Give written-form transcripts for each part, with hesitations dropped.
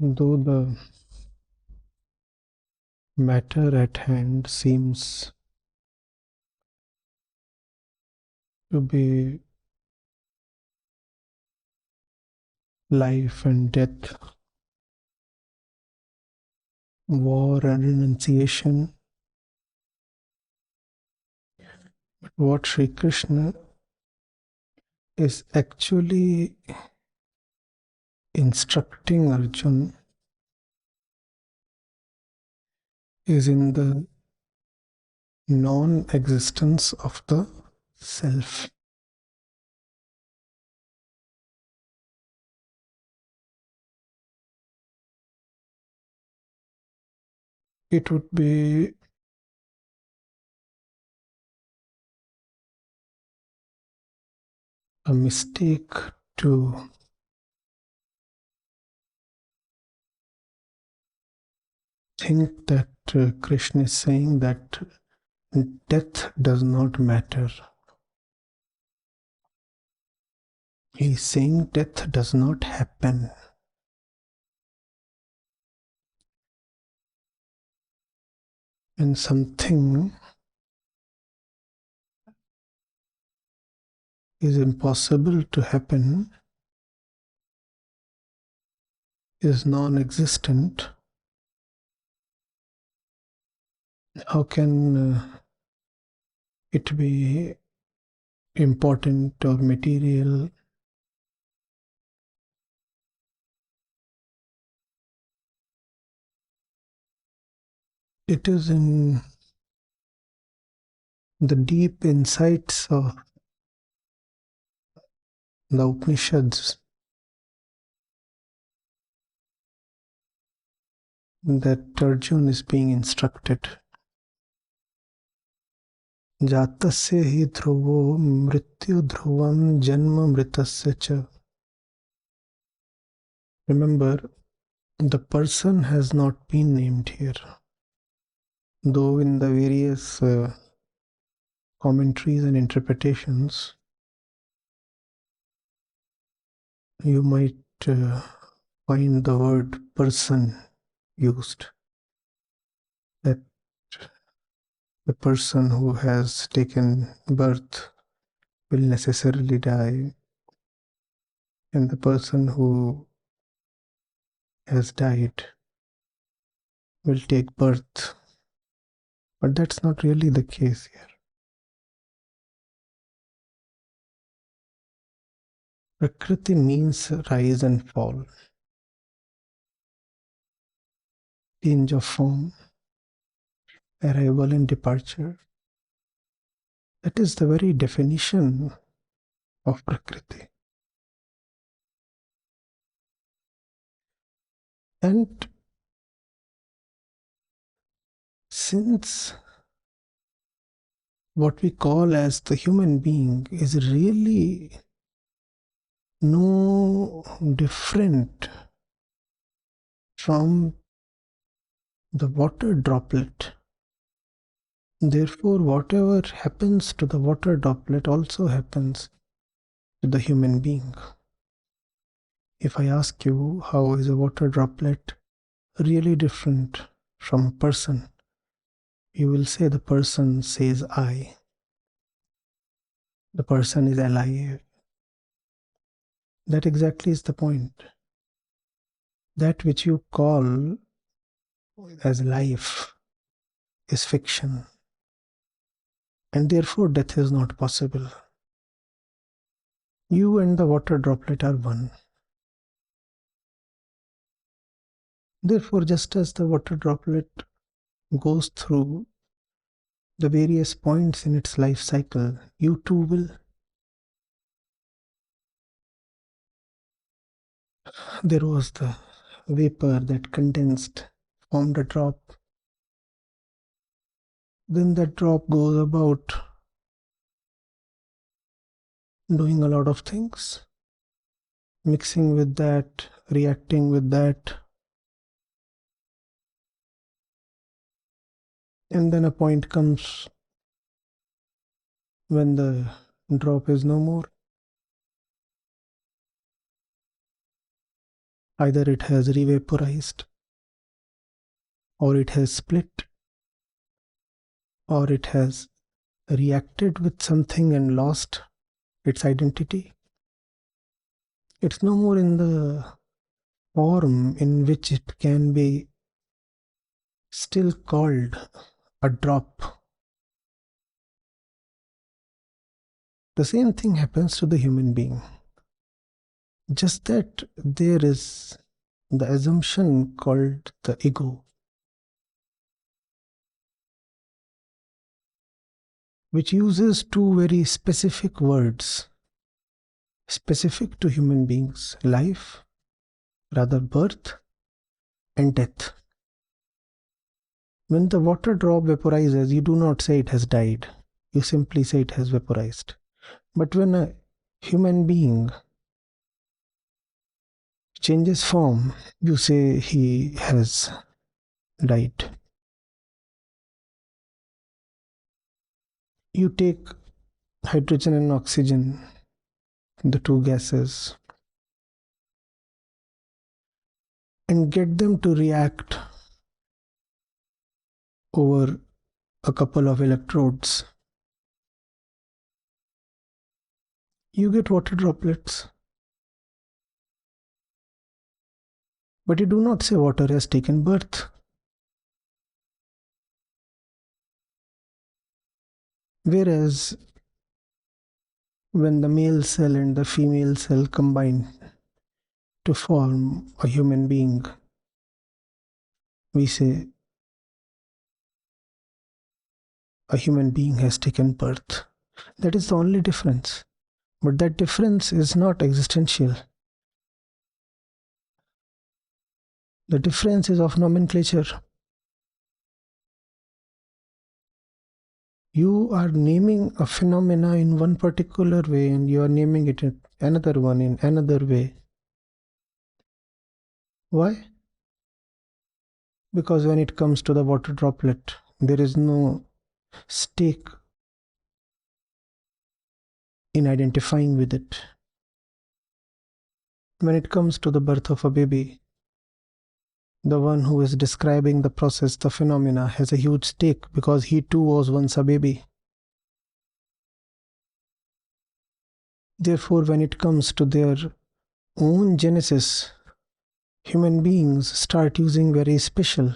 Though the matter at hand seems to be life and death, war and renunciation, but what Sri Krishna is actually instructing Arjun is in the non-existence of the self. It would be a mistake to think that Krishna is saying that death does not matter. He is saying death does not happen. And something is impossible to happen, is non-existent. How can it be important or material? It is in the deep insights of the Upanishads that Arjun is being instructed. Jatasya hi dhruvo mrityu dhruvam janma mritasya cha. Remember, the person has not been named here. Though in the various commentaries and interpretations, you might find the word person used. That the person who has taken birth will necessarily die, and the person who has died will take birth. But that's not really the case here. Prakriti means rise and fall, change of form, arrival and departure. That is the very definition of Prakriti. And since what we call as the human being is really no different from the water droplet, therefore whatever happens to the water droplet also happens to the human being. If I ask you, how is a water droplet really different from a person, you will say the person says I. The person is alive. That exactly is the point. That which you call as life is fiction, and therefore death is not possible. You and the water droplet are one. Therefore, just as the water droplet goes through the various points in its life cycle, you too will. There was the vapor that condensed, formed a drop. Then that drop goes about doing a lot of things, mixing with that, reacting with that. And then a point comes when the drop is no more. Either it has revaporized, or it has split, or it has reacted with something and lost its identity. It's no more in the form in which it can be still called a drop. The same thing happens to the human being. Just that there is the assumption called the ego, which uses two very specific words, specific to human beings: life, rather birth, and death. When the water drop vaporizes, you do not say it has died. You simply say it has vaporized. But when a human being changes form, you say he has died. You take hydrogen and oxygen, the two gases, and get them to react over a couple of electrodes. You get water droplets. But you do not say water has taken birth. Whereas when the male cell and the female cell combine to form a human being, we say a human being has taken birth. That is the only difference. But that difference is not existential. The difference is of nomenclature. You are naming a phenomena in one particular way and you are naming it in another one in another way. Why? Because when it comes to the water droplet, there is no stake in identifying with it. When it comes to the birth of a baby, the one who is describing the process, the phenomena, has a huge stake because he too was once a baby. Therefore, when it comes to their own genesis, human beings start using very special,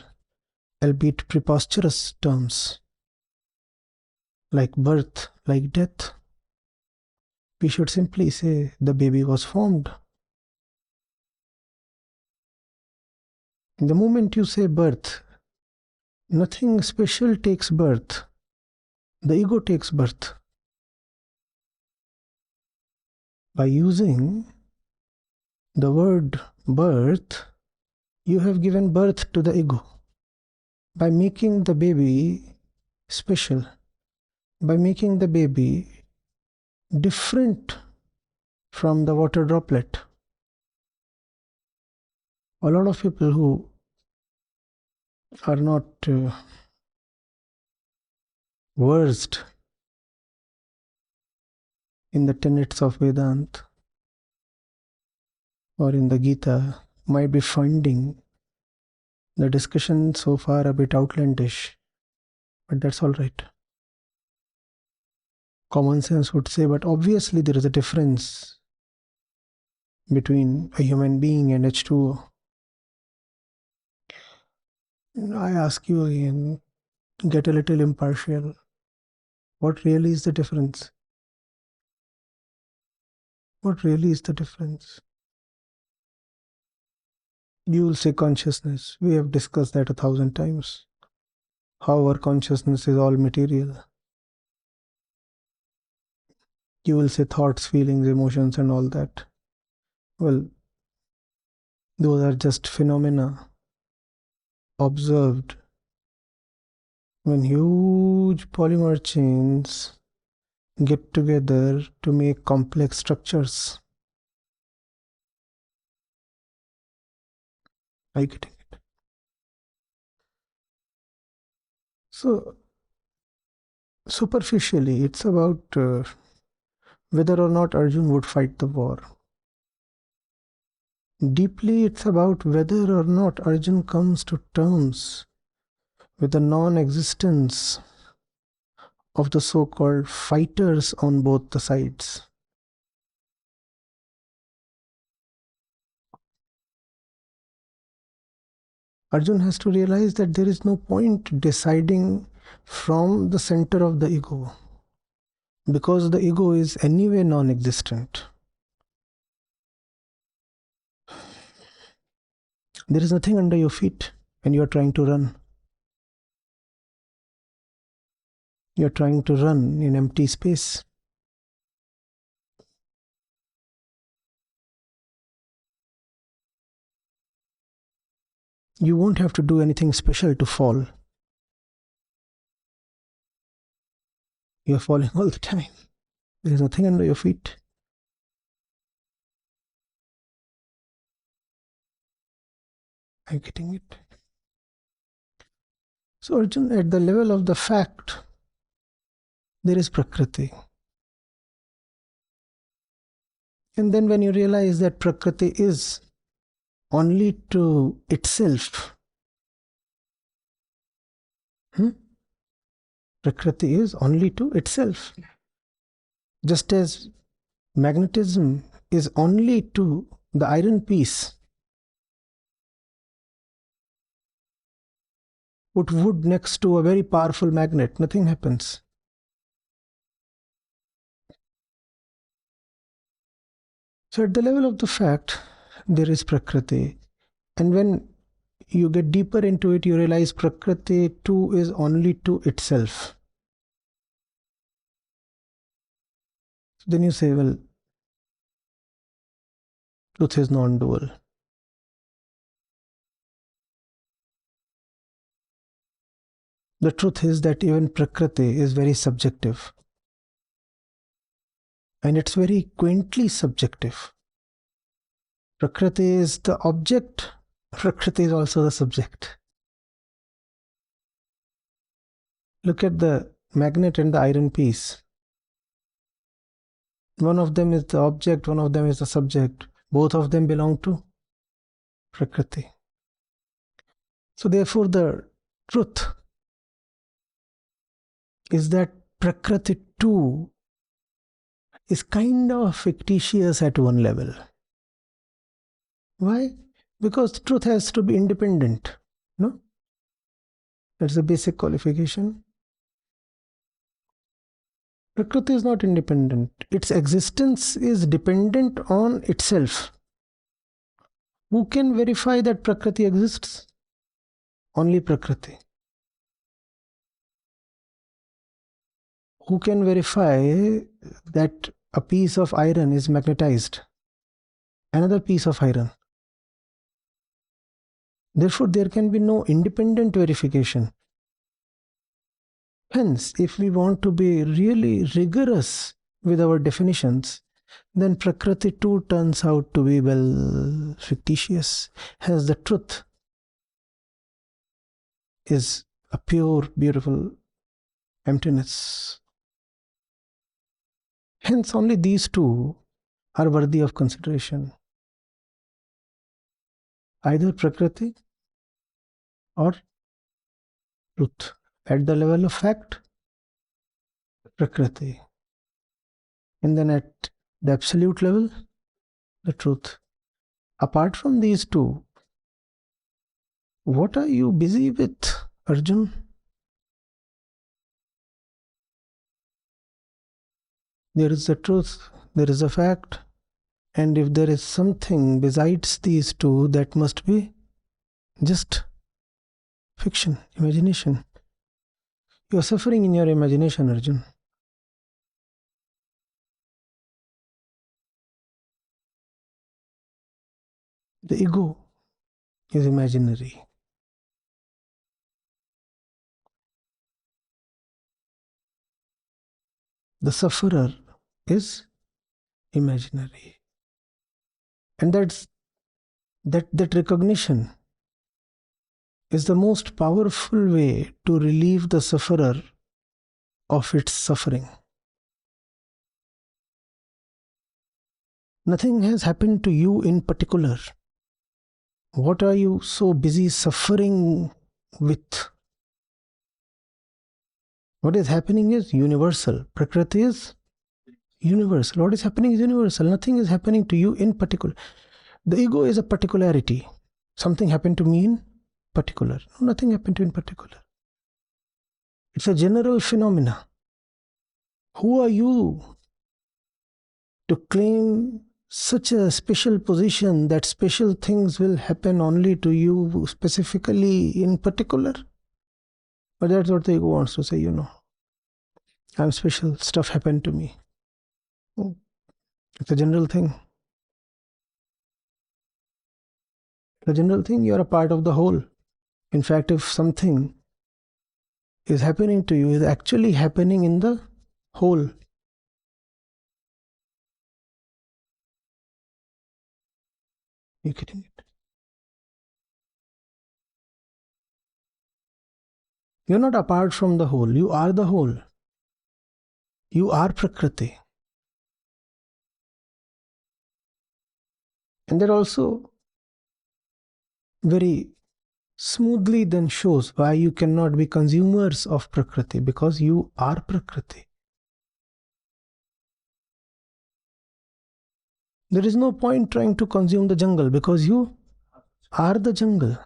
albeit preposterous terms, like birth, like death. We should simply say the baby was formed. The moment you say birth, nothing special takes birth. The ego takes birth. By using the word birth, you have given birth to the ego. By making the baby special, by making the baby different from the water droplet. A lot of people who are not versed in the tenets of Vedant or in the Gita might be finding the discussion so far a bit outlandish, but that's all right. Common sense would say, but obviously there is a difference between a human being and H2O. I ask you again, get a little impartial. What really is the difference? What really is the difference? You will say consciousness. We have discussed that 1,000 times. How our consciousness is all material. You will say thoughts, feelings, emotions, and all that. Well, those are just phenomena observed when huge polymer chains get together to make complex structures. Are you getting it? So, superficially, it's about whether or not Arjun would fight the war. Deeply, it's about whether or not Arjun comes to terms with the non-existence of the so-called fighters on both the sides. Arjun has to realize that there is no point deciding from the center of the ego, because the ego is anyway non-existent. There is nothing under your feet when you are trying to run. You are trying to run in empty space. You won't have to do anything special to fall. You are falling all the time. There is nothing under your feet. Are you getting it? So Arjun, at the level of the fact, there is Prakriti. And then when you realize that Prakriti is only to itself, Prakriti is only to itself. Just as magnetism is only to the iron piece. Put wood next to a very powerful magnet, nothing happens. So at the level of the fact, there is Prakriti. And when you get deeper into it, you realize Prakriti too is only to itself. Then you say, well, truth is non-dual. The truth is that even Prakriti is very subjective. And it's very quaintly subjective. Prakriti is the object, Prakriti is also the subject. Look at the magnet and the iron piece. One of them is the object, one of them is the subject. Both of them belong to Prakriti. So therefore the truth is that Prakriti too is kind of fictitious at one level. Why? Because truth has to be independent. No? That's the basic qualification. Prakriti is not independent. Its existence is dependent on itself. Who can verify that Prakriti exists? Only Prakriti. Who can verify that a piece of iron is magnetized? Another piece of iron. Therefore, there can be no independent verification. Hence, if we want to be really rigorous with our definitions, then Prakriti too turns out to be, well, fictitious. Hence, the truth is a pure, beautiful emptiness. Hence, only these two are worthy of consideration. Either Prakriti or truth. At the level of fact, Prakriti. And then at the absolute level, the truth. Apart from these two, what are you busy with, Arjun? There is the truth, there is a fact, and if there is something besides these two, that must be just fiction, imagination. You are suffering in your imagination, Arjun. The ego is imaginary. The sufferer is imaginary. And that recognition is the most powerful way to relieve the sufferer of its suffering. Nothing has happened to you in particular. What are you so busy suffering with? What is happening is universal. Prakriti is universal. What is happening is universal. Nothing is happening to you in particular. The ego is a particularity. Something happened to me in particular. No, nothing happened to you in particular. It's a general phenomena. Who are you to claim such a special position that special things will happen only to you specifically in particular? But that's what the ego wants to say, I'm special, stuff happened to me. It's a general thing. The general thing, you're a part of the whole. In fact, if something is happening to you, is actually happening in the whole. You're getting it? You're not apart from the whole. You are the whole. You are Prakriti. And that also very smoothly then shows why you cannot be consumers of Prakriti, because you are Prakriti. There is no point trying to consume the jungle because you are the jungle.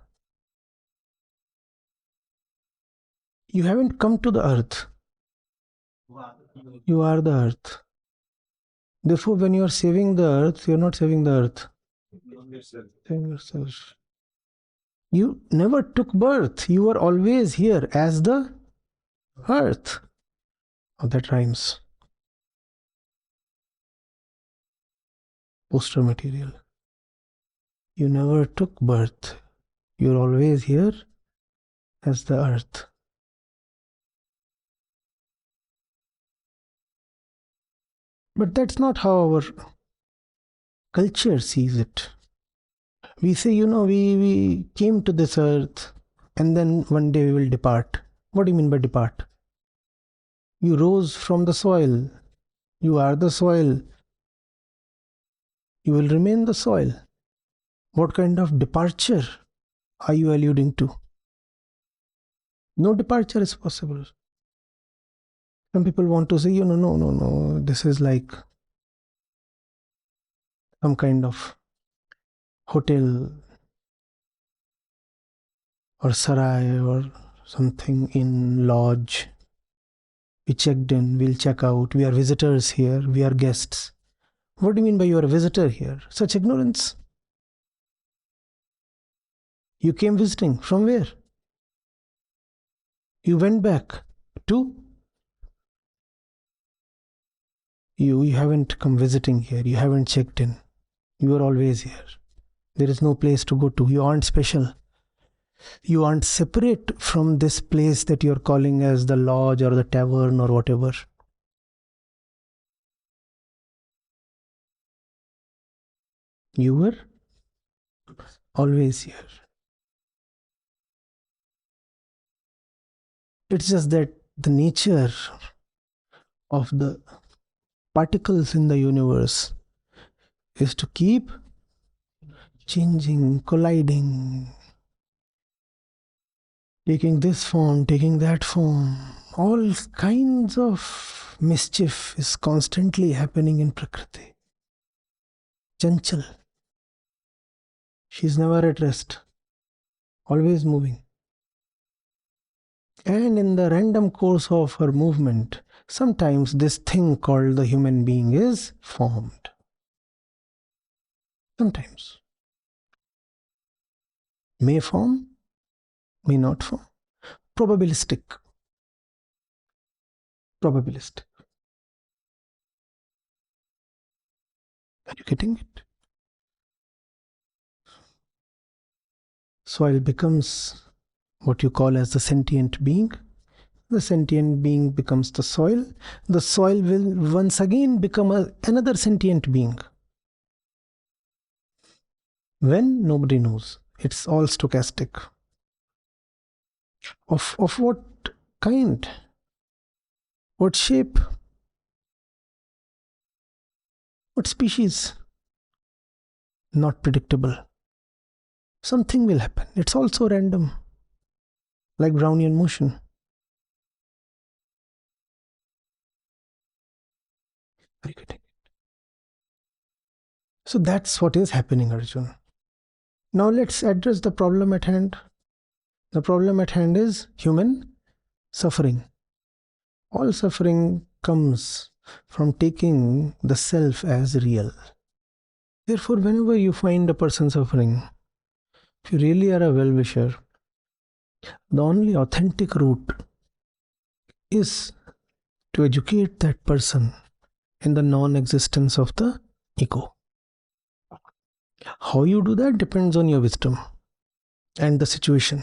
You haven't come to the earth. You are the earth. Therefore, when you are saving the earth, you are not saving the earth. Saving yourself. You never took birth. You were always here as the earth. Oh, that rhymes. Poster material. You never took birth. You're always here as the earth. But that's not how our culture sees it. We say, we came to this earth and then one day we will depart. What do you mean by depart? You rose from the soil. You are the soil. You will remain the soil. What kind of departure are you alluding to? No departure is possible. Some people want to say, no, this is like some kind of hotel or sarai or something in lodge. We checked in, we'll check out, we are visitors here, we are guests. What do you mean by you are a visitor here? Such ignorance. You came visiting. From where? You went back to? You haven't come visiting here. You haven't checked in. You are always here. There is no place to go to. You aren't special. You aren't separate from this place that you're calling as the lodge or the tavern or whatever. You were always here. It's just that the nature of the particles in the universe is to keep changing, colliding, taking this form, taking that form. All kinds of mischief is constantly happening in Prakriti. Chanchal. She's never at rest, always moving. And in the random course of her movement, sometimes this thing called the human being is formed. Sometimes. May form, may not form. Probabilistic. Probabilistic. Are you getting it? Soil becomes what you call as the sentient being. The sentient being becomes the soil. The soil will once again become another sentient being. When? Nobody knows. It's all stochastic. Of what kind? What shape? What species? Not predictable. something will happen. It's also random, like Brownian motion. Very good. So that's what is happening, Arjun. Now let's address the problem at hand. The problem at hand is human suffering. All suffering comes from taking the self as real. Therefore, whenever you find a person suffering, if you really are a well-wisher, the only authentic route is to educate that person in the non-existence of the ego. How you do that depends on your wisdom and the situation.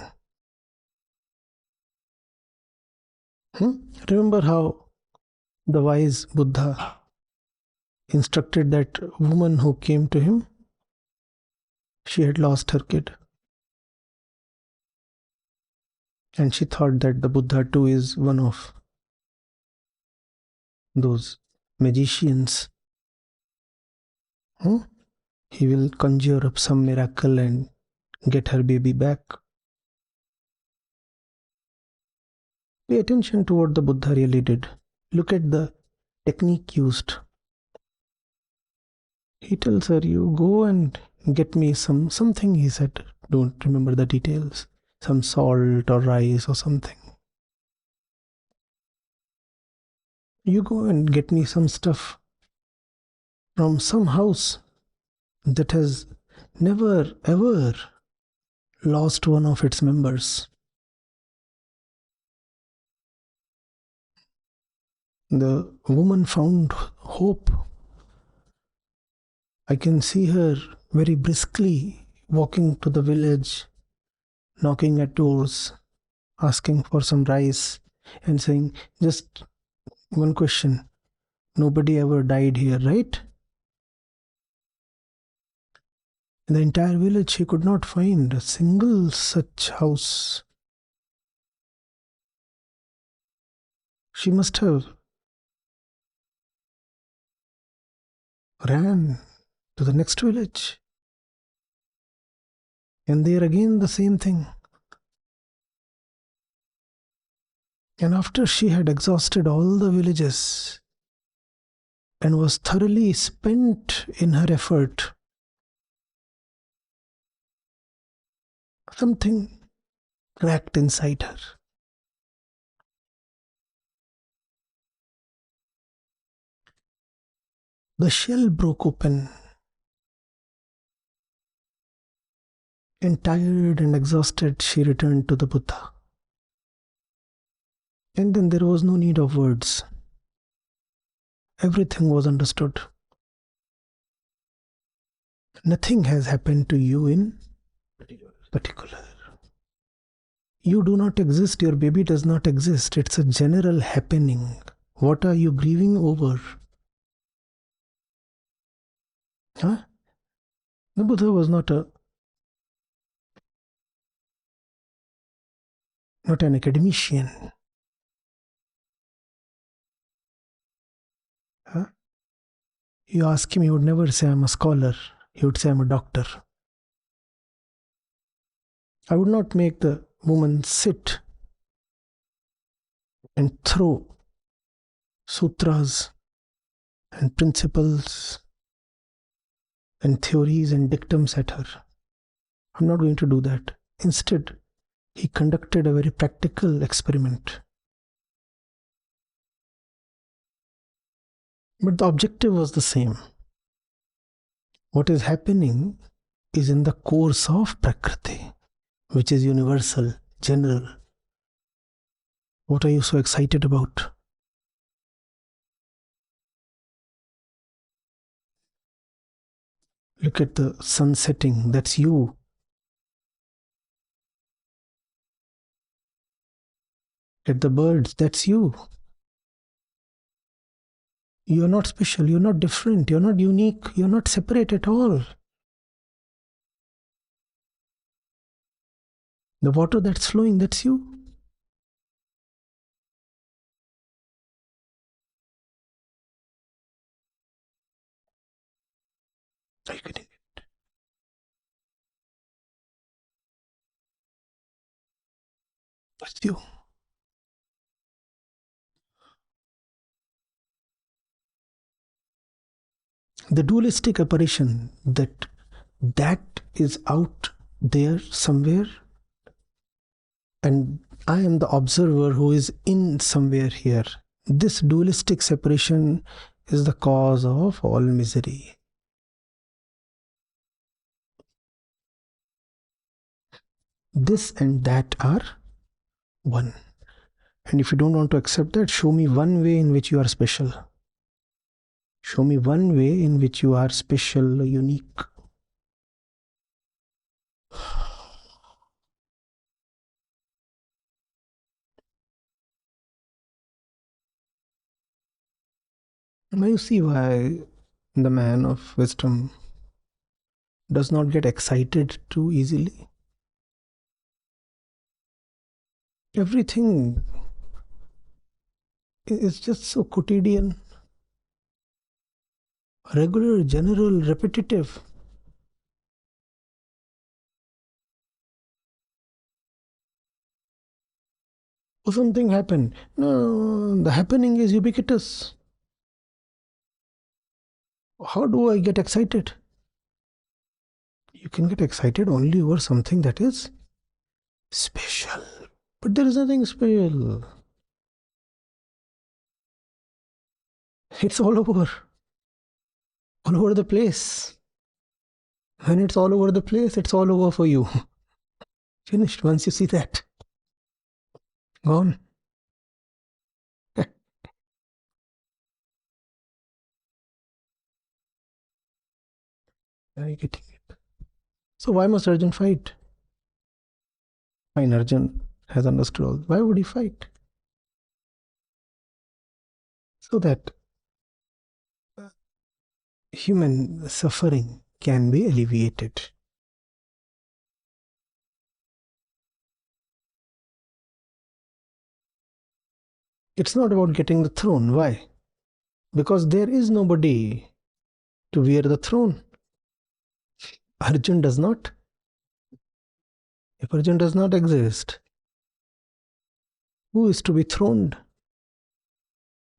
Remember how the wise Buddha instructed that woman who came to him? She had lost her kid. And she thought that the Buddha too is one of those magicians. He will conjure up some miracle and get her baby back. Pay attention to what the Buddha really did. Look at the technique used. He tells her, you go and get me something, he said. Don't remember the details. Some salt or rice or something. You go and get me some stuff from some house that has never ever lost one of its members. The woman found hope. I can see her very briskly walking to the village, knocking at doors, asking for some rice, and saying, just one question. Nobody ever died here, right? In the entire village, she could not find a single such house. She must have ran to the next village. And there again the same thing. And after she had exhausted all the villages and was thoroughly spent in her effort, something cracked inside her. The shell broke open, and tired and exhausted, she returned to the Buddha. And then there was no need of words. Everything was understood. Nothing has happened to you in particular. You do not exist, your baby does not exist. It's a general happening. What are you grieving over? The Buddha was not an academician. You ask him, he would never say, I'm a scholar. He would say, I'm a doctor. I would not make the woman sit and throw sutras and principles and theories and dictums at her. I'm not going to do that. Instead, he conducted a very practical experiment. But the objective was the same. What is happening is in the course of Prakriti, which is universal, general. What are you so excited about? Look at the sun setting, that's you. At the birds, that's you. You're not special, you're not different, you're not unique, you're not separate at all. The water that's flowing, that's you. Are you getting it? pursue. The dualistic apparition that is out there somewhere, and I am the observer who is in somewhere here. This dualistic separation is the cause of all misery. This and that are one. And if you don't want to accept that, show me one way in which you are special. Show me one way in which you are special, unique. Now you see why the man of wisdom does not get excited too easily. Everything is just so quotidian, regular, general, repetitive. Or something happened. No, the happening is ubiquitous. How do I get excited? You can get excited only over something that is special. But there is nothing special. It's all over the place. When it's all over the place, it's all over for you. Finished once you see that. Gone. Are you getting it? So why must Arjun fight? Fine, Arjun has understood all. Why would he fight? So that human suffering can be alleviated. It's not about getting the throne. Why? Because there is nobody to wear the throne. Arjun does not. If Arjun does not exist, who is to be throned?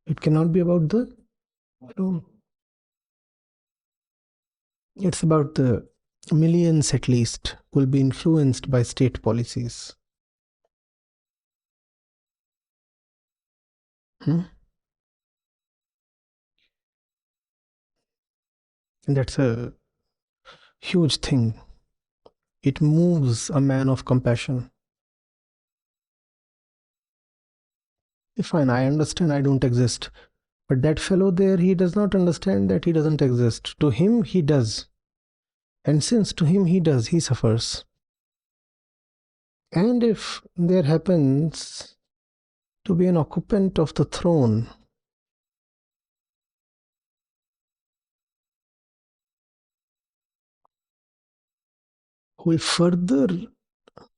It cannot be about the throne. It's about the millions at least who will be influenced by state policies. And that's a huge thing. It moves a man of compassion. Fine, I understand I don't exist. But that fellow there, he does not understand that he doesn't exist. To him, he does. And since to him he does, he suffers. And if there happens to be an occupant of the throne who will further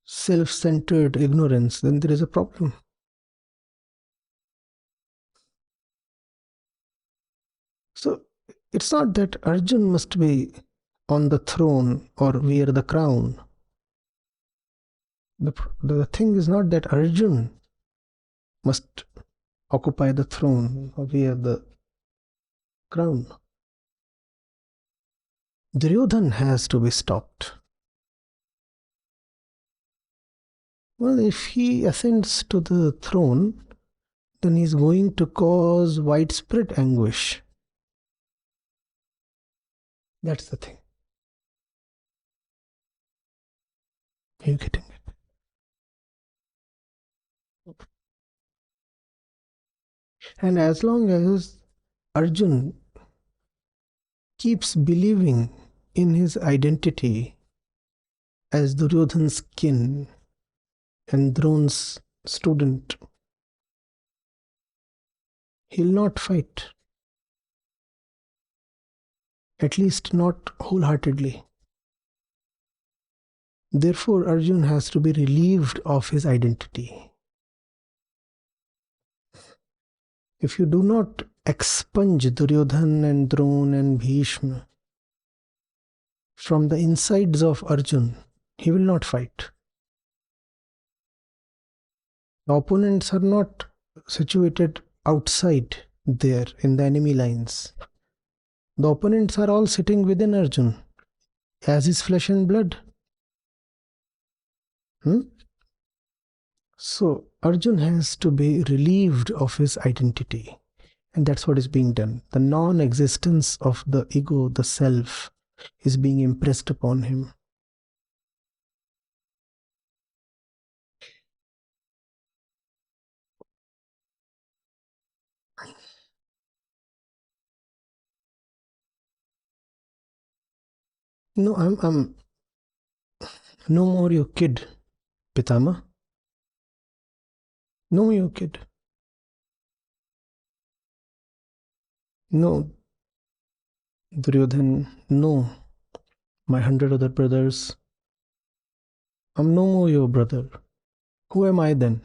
self-centered ignorance, then there is a problem. So it's not that Arjun must be on the throne or wear the crown. The thing is not that Arjun must occupy the throne or wear the crown. Duryodhan has to be stopped. Well, if he ascends to the throne, then he is going to cause widespread anguish. That's the thing. Are you getting it? And as long as Arjun keeps believing in his identity as Duryodhan's kin and Drona's student, he'll not fight. At least not wholeheartedly. Therefore, Arjun has to be relieved of his identity. If you do not expunge Duryodhan and Drona and Bhishma from the insides of Arjun, he will not fight. The opponents are not situated outside there in the enemy lines. The opponents are all sitting within Arjun as his flesh and blood. So Arjun has to be relieved of his identity. And that's what is being done. The non-existence of the ego, the self, is being impressed upon him. No, I'm no more your kid, Pitama. No more your kid. No, Duryodhan, no. My 100 other brothers. I'm no more your brother. Who am I then?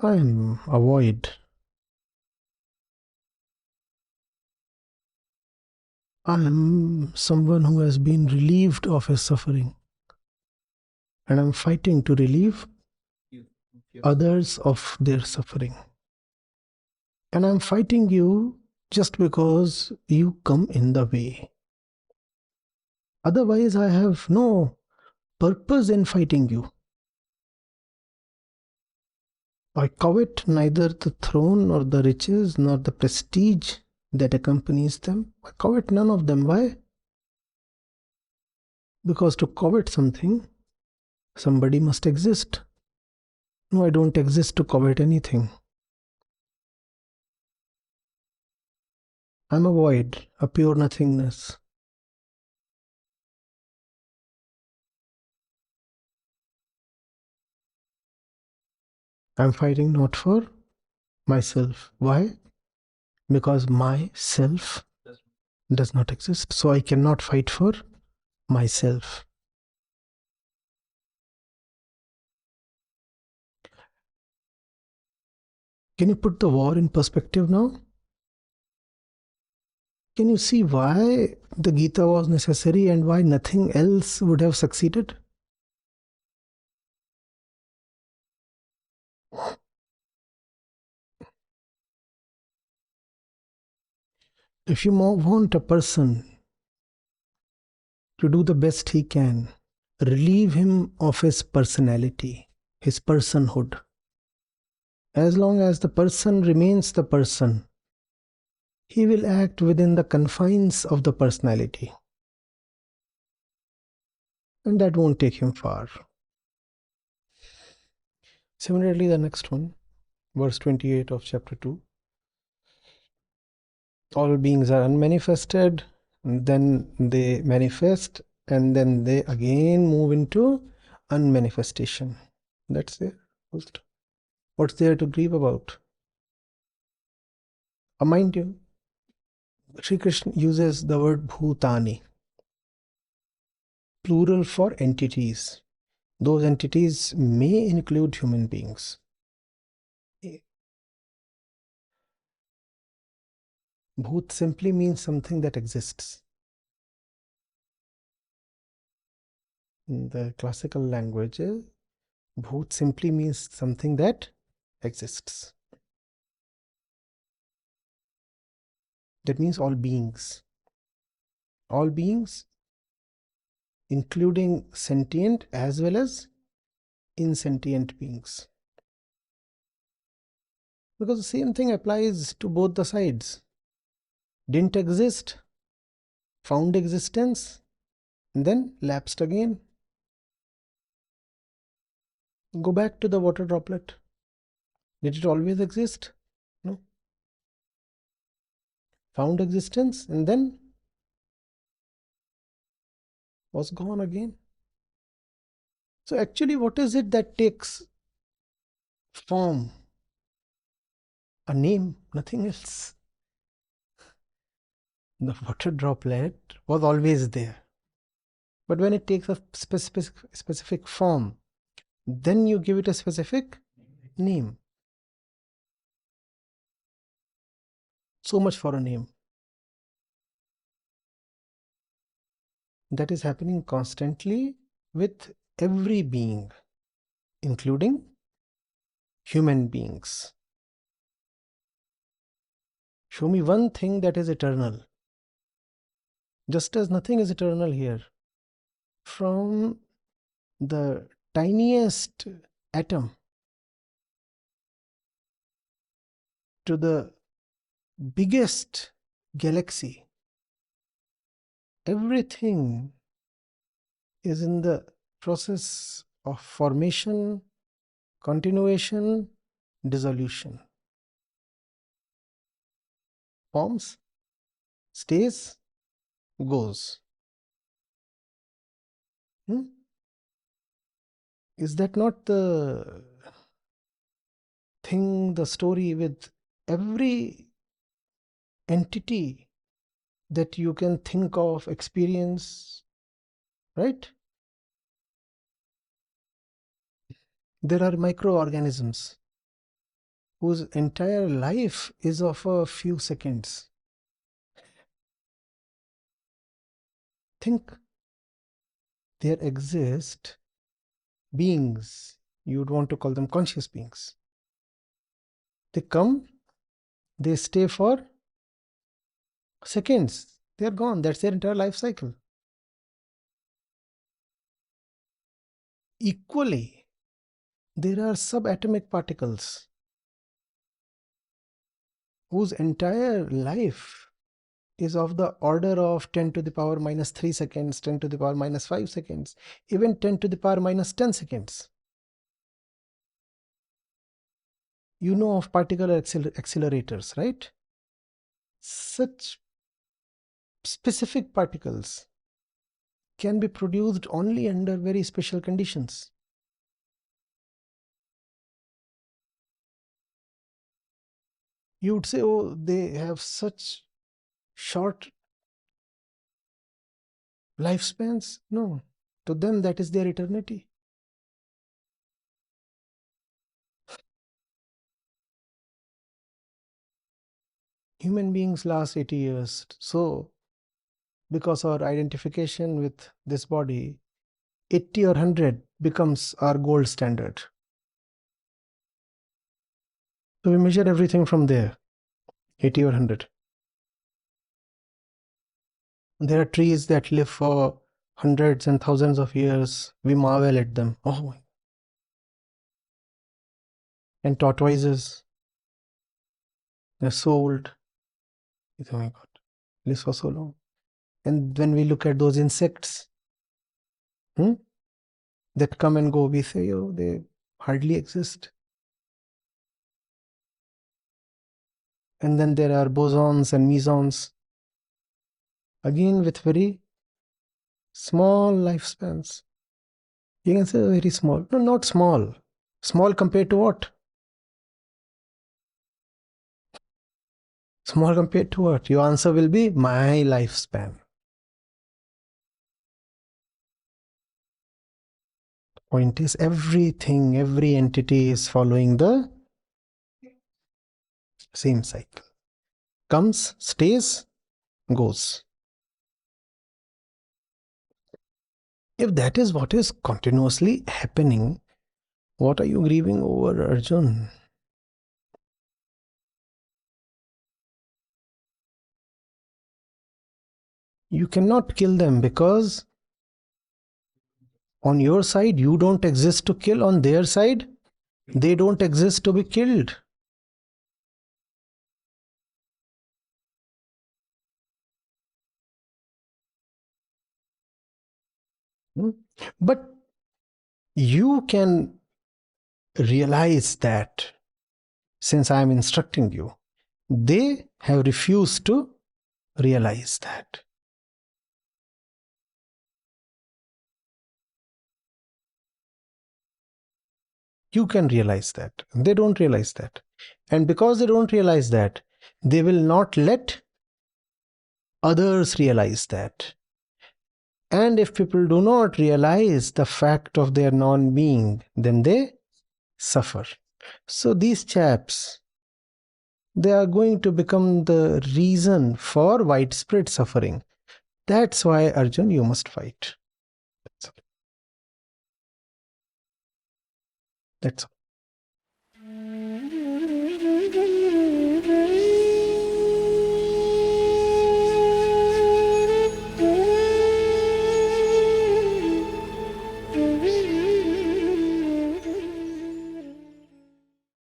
I am a void. I am someone who has been relieved of his suffering. And I'm fighting to relieve others of their suffering. And I'm fighting you just because you come in the way. Otherwise, I have no purpose in fighting you. I covet neither the throne nor the riches nor the prestige that accompanies them. I covet none of them. Why? Because to covet something, somebody must exist. No, I don't exist to covet anything. I'm a void, a pure nothingness. I'm fighting not for myself. Why? Because myself does not exist. So I cannot fight for myself. Can you put the war in perspective now? Can you see why the Gita was necessary and why nothing else would have succeeded? If you want a person to do the best he can, relieve him of his personality, his personhood. As long as the person remains the person, he will act within the confines of the personality. And that won't take him far. Similarly, the next one, verse 28 of chapter 2. All beings are unmanifested, and then they manifest, and then they again move into unmanifestation. That's it. What's there to grieve about? Mind you, Sri Krishna uses the word bhutani, plural for entities. Those entities may include human beings. Bhut simply means something that exists. In the classical languages, bhut simply means something that exists. That means all beings. All beings, including sentient as well as insentient beings. Because the same thing applies to both the sides. Didn't exist, found existence, and then lapsed again. Go back to the water droplet. Did it always exist? No. Found existence and then was gone again. So actually, what is it that takes form? A name, nothing else. The water droplet was always there. But when it takes a specific form, then you give it a specific name. So much for a name. That is happening constantly with every being, including human beings. Show me one thing that is eternal. Just as nothing is eternal here. From the tiniest atom to the biggest galaxy, everything is in the process of formation, continuation, dissolution. Forms, stays, goes. Is that not the thing, the story with every entity that you can think of, experience, right? There are microorganisms whose entire life is of a few seconds. Think, there exist beings, you would want to call them conscious beings. They come, they stay for seconds, they're gone. That's their entire life cycle. Equally, there are subatomic particles whose entire life is of the order of 10 to the power minus 3 seconds, 10 to the power minus 5 seconds, even 10 to the power minus 10 seconds. You know of particle accelerators, right? Such specific particles can be produced only under very special conditions. You would say, oh, they have such short lifespans. No, to them that is their eternity. Human beings last 80 years. So, because our identification with this body, 80 or 100 becomes our gold standard. So we measure everything from there, 80 or 100. There are trees that live for hundreds and thousands of years. We marvel at them. Oh, and tortoises, they're so old. Oh my God, lives for so long. And when we look at those insects that come and go, we say, oh, they hardly exist. And then there are bosons and mesons, again with very small lifespans. You can say very small. No, not small. Small compared to what? Small compared to what? Your answer will be my lifespan. The point is, everything, every entity is following the same cycle. Comes, stays, goes. If that is what is continuously happening, what are you grieving over, Arjun? You cannot kill them because on your side you don't exist to kill, on their side they don't exist to be killed. But you can realize that since I am instructing you, they have refused to realize that. You can realize that. They don't realize that. And because they don't realize that, they will not let others realize that. And if people do not realize the fact of their non-being, then they suffer. So these chaps, they are going to become the reason for widespread suffering. That's why, Arjun, you must fight. That's all.